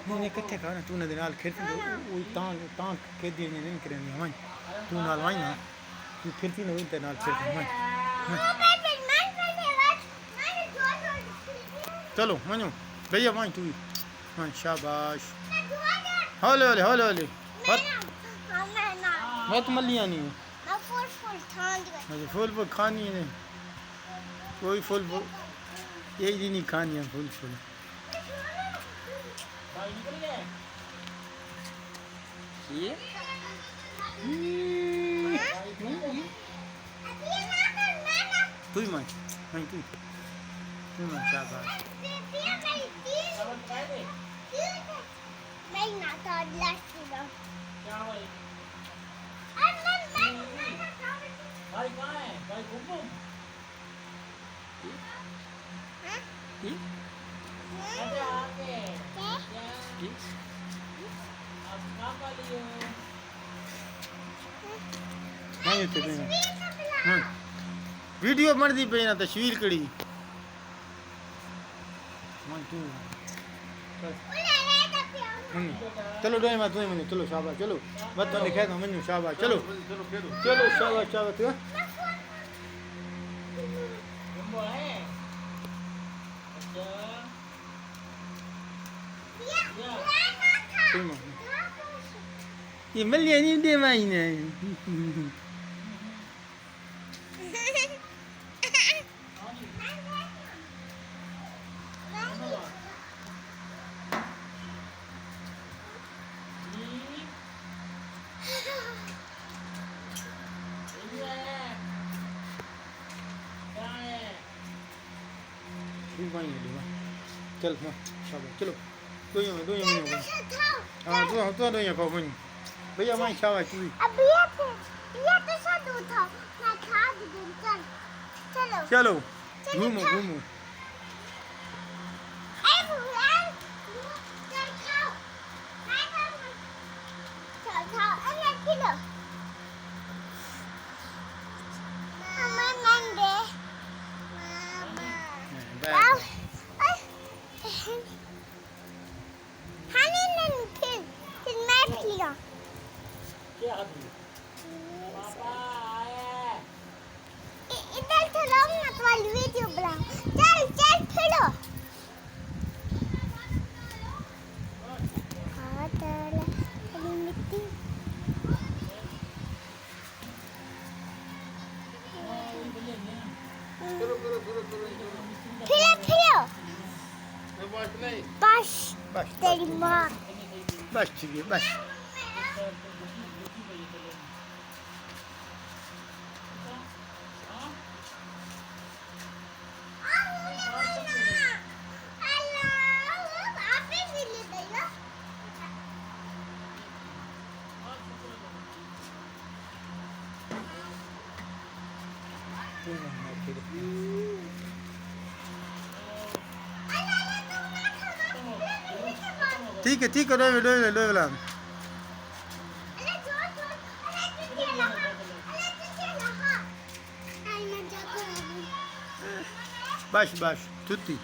नहीं कट्ठे खाना तू ना नाल खेलती वो तां के दी नहीं करेंगे हम तू नाल वाई ना तू खेलती ना उनते नाल खेलती मैं चलो मनो भैया वाई तू हां शाबाश हौले हौले हौले हौले मत मलिया नहीं मैं फूल फूल खानी है कोई फूल यही नहीं खानी है फूल फूल ये तू ही मां नहीं तू मां शाबाश मैं ना तो लास्ट में क्या भाई भाई कहाँ है भाई घूम हाँ अरे आके अब कहाँ वाली हो हाँ ये तो हाँ वीडियो बन दी पे ना तस्वीर कड़ी हाँ तू चलो डोई मत नहीं मनी चलो शाबाश चलो मत तो लिखा था मनु शाबाश चलो चलो शाबाश शाबाश तू ये मलिया नहीं दे माई ने चल हाँ शाबाश चलो दो ही हाँ तो दो ही खाओ मनी भैया माई शाबाश तू ये तो सब था मैं खा दूँ चलो घूमो घूमो इधर चलो ना तुम्हारी वीडियो बनाओ चल चल फिरो हाँ चल अभी मिट्टी फिरो फिरो बस तेरी माँ बस ठीक है बस ठीक है दो वाला बस तुत्ती